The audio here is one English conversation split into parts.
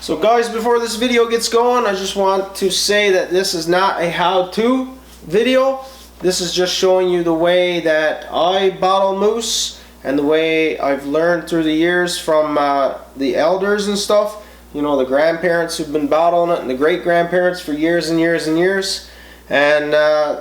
So guys, before this video gets going, I just want to say that this is not a how-to video. This is just showing you the way that I bottle moose and the way I've learned through the years from the elders and stuff. You know, the grandparents who've been bottling it and the great-grandparents for years and years and years. And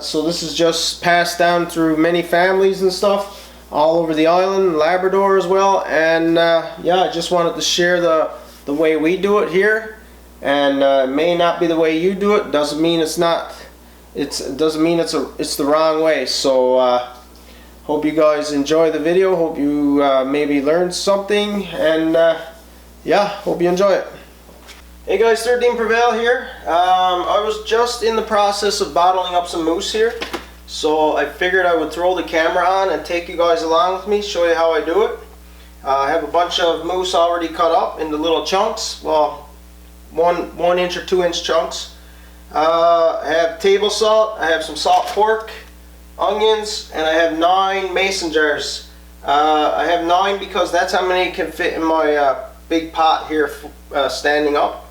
so this is just passed down through many families and stuff all over the island, Labrador as well. And yeah, I just wanted to share the way we do it here. And it may not be the way you do it. Doesn't mean it's not. It doesn't mean it's the wrong way. So hope you guys enjoy the video. Hope you maybe learned something. And yeah, hope you enjoy it. Hey guys, 13 Prevail here. I was just in the process of bottling up some moose here, so I figured I would throw the camera on and take you guys along with me, show you how I do it. I have a bunch of moose already cut up into little chunks, well, 1 inch or 2 inch chunks. I have table salt, I have some salt pork, onions, and I have 9 mason jars. I have 9 because that's how many can fit in my big pot here standing up.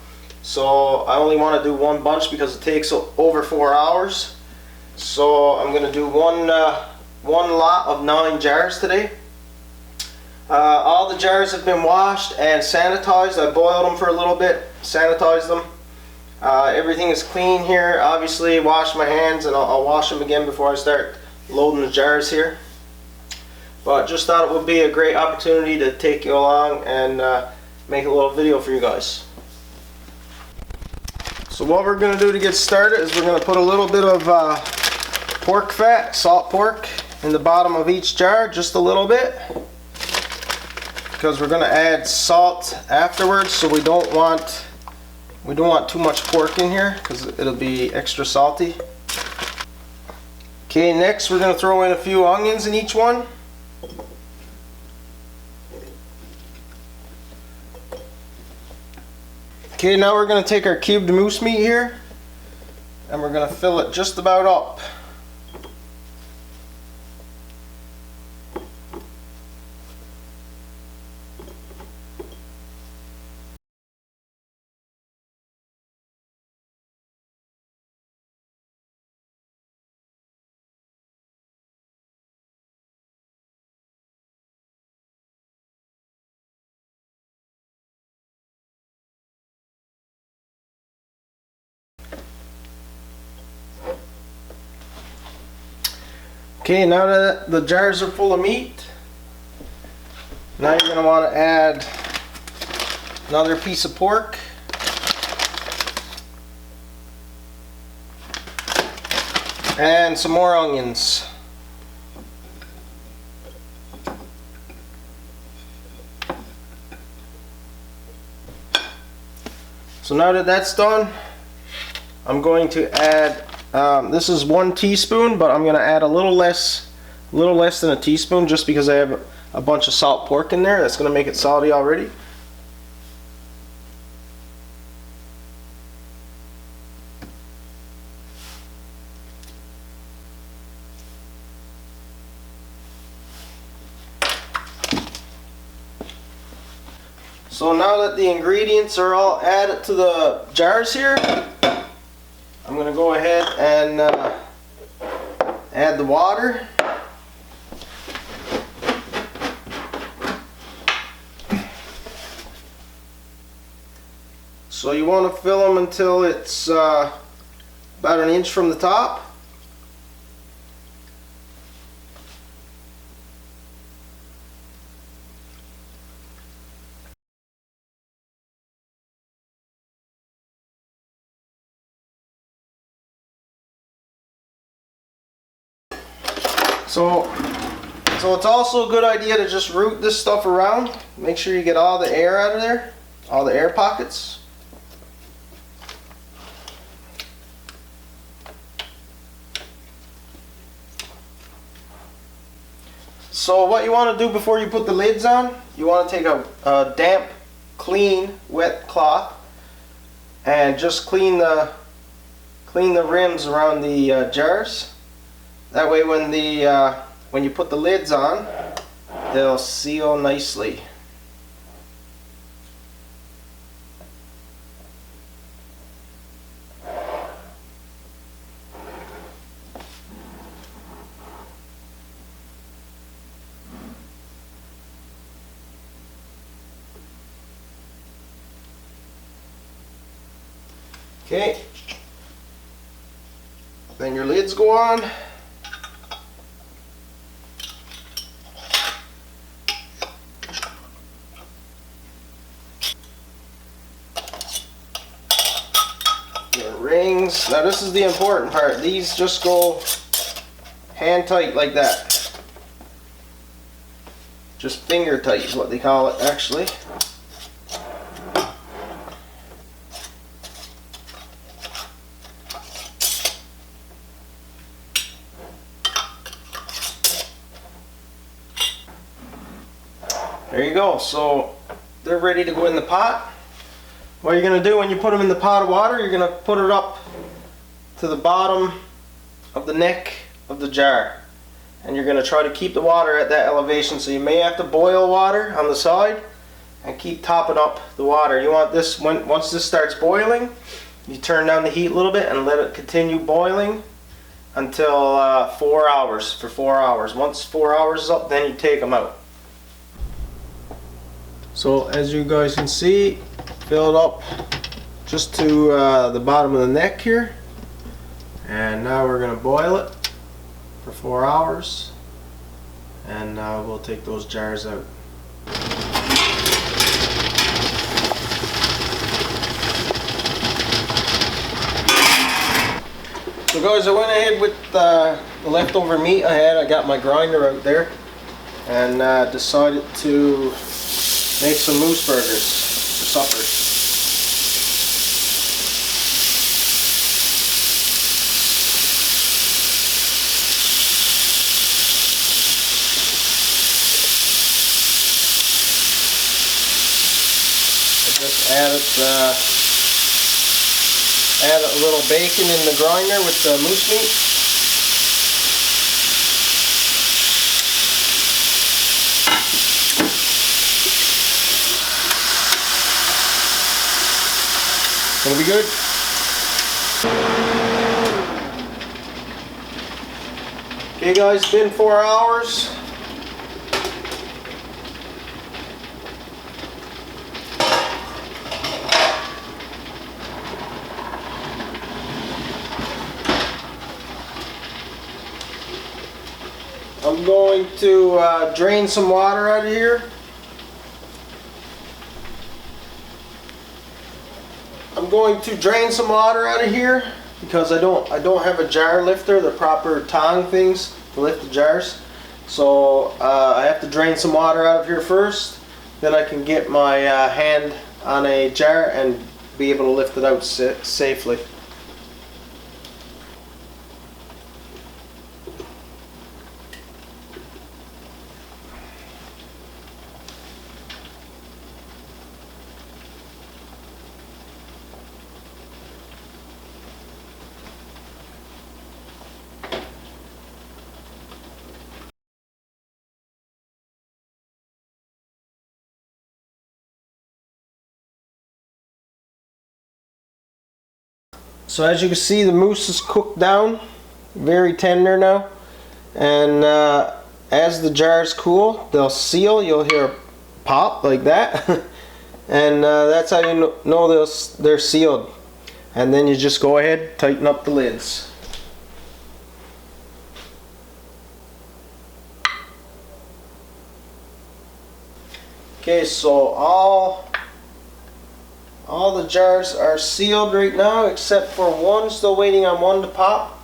So I only want to do one bunch because it takes over 4 hours. So I'm going to do one lot of 9 jars today. All the jars have been washed and sanitized. I boiled them for a little bit, sanitized them. Everything is clean here. Obviously wash my hands, and I'll wash them again before I start loading the jars here. But just thought it would be a great opportunity to take you along and make a little video for you guys. So what we're going to do to get started is we're going to put a little bit of pork fat, salt pork, in the bottom of each jar, just a little bit, because we're going to add salt afterwards. So we don't want too much pork in here because it'll be extra salty. Okay, next we're going to throw in a few onions in each one. Okay, now we're going to take our cubed moose meat here and we're going to fill it just about up. Okay, now that the jars are full of meat, now you're going to want to add another piece of pork. And some more onions. So now that that's done, I'm going to add this is 1 teaspoon, but I'm going to add a little less than a teaspoon, just because I have a bunch of salt pork in there. That's going to make it salty already. So now that the ingredients are all added to the jars here, I'm going to go ahead and add the water. So you want to fill them until it's about 1 inch from the top. So it's also a good idea to just root this stuff around. Make sure you get all the air out of there, all the air pockets. So what you want to do before you put the lids on, you want to take a damp, clean, wet cloth and just clean the rims around the jars. That way when you put the lids on, they'll seal nicely. Okay. Then your lids go on. Your rings. Now this is the important part. These just go hand tight like that. Just finger tight is what they call it actually. There you go. So they're ready to go in the pot. What you're going to do when you put them in the pot of water, you're going to put it up to the bottom of the neck of the jar. And you're going to try to keep the water at that elevation. So you may have to boil water on the side and keep topping up the water. You want this, once this starts boiling, you turn down the heat a little bit and let it continue boiling until 4 hours, for 4 hours. Once 4 hours is up, then you take them out. So as you guys can see, fill it up just to the bottom of the neck here. And now we're going to boil it for 4 hours, and we'll take those jars out. So guys, I went ahead with the leftover meat I had. I got my grinder out there and decided to make some moose burgers for supper. Just add a little bacon in the grinder with the moose meat. Gonna be good. Okay guys, it's been 4 hours. I'm going to drain some water out of here. I'm going to drain some water out of here because I don't have a jar lifter, the proper tong things to lift the jars. So I have to drain some water out of here first. Then I can get my hand on a jar and be able to lift it out safely. So as you can see, the moose is cooked down, very tender now, and as the jars cool, they'll seal. You'll hear a pop like that, and that's how you know they're sealed. And then you just go ahead, tighten up the lids. Okay, so all the jars are sealed right now except for one. Still waiting on one to pop.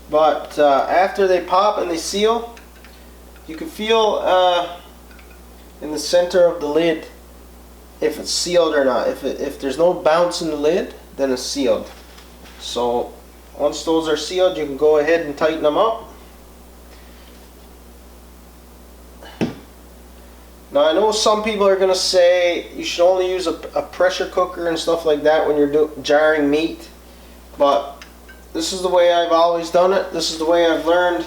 But after they pop and they seal, you can feel in the center of the lid if it's sealed or not. If there's no bounce in the lid, then it's sealed. So once those are sealed, you can go ahead and tighten them up. Now I know some people are going to say you should only use a pressure cooker and stuff like that when you're jarring meat, but this is the way I've always done it. This is the way I've learned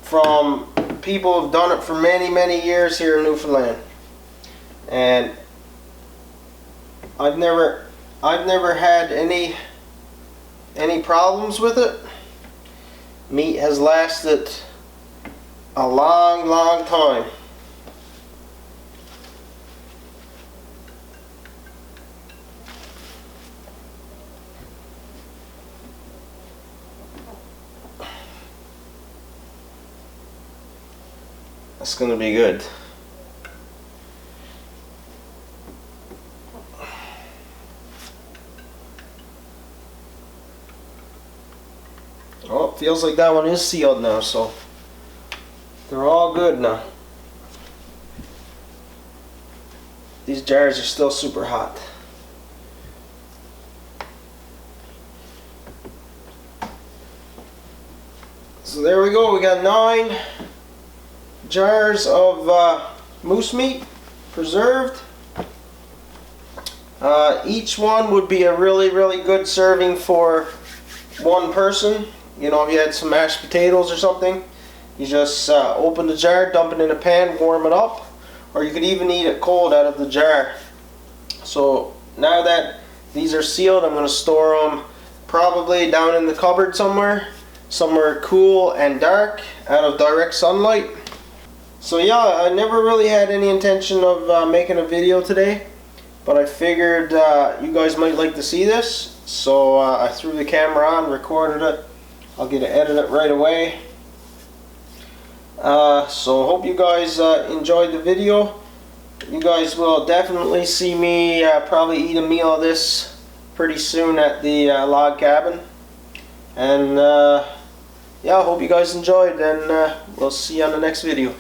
from people who've done it for many years here in Newfoundland, and I've never had any problems with it. Meat has lasted a long time. It's gonna be good. Oh, it feels like that one is sealed now, so they're all good now. These jars are still super hot. So there we go, we got 9 jars of moose meat preserved. Each one would be a really good serving for one person. You know, if you had some mashed potatoes or something, you just open the jar, dump it in a pan, warm it up, or you could even eat it cold out of the jar. So now that these are sealed, I'm going to store them probably down in the cupboard somewhere cool and dark, out of direct sunlight. So yeah, I never really had any intention of making a video today, but I figured you guys might like to see this, so I threw the camera on, recorded it. I'll get to edit it right away. So hope you guys enjoyed the video. You guys will definitely see me probably eat a meal of this pretty soon at the log cabin. And yeah, I hope you guys enjoyed, and we'll see you on the next video.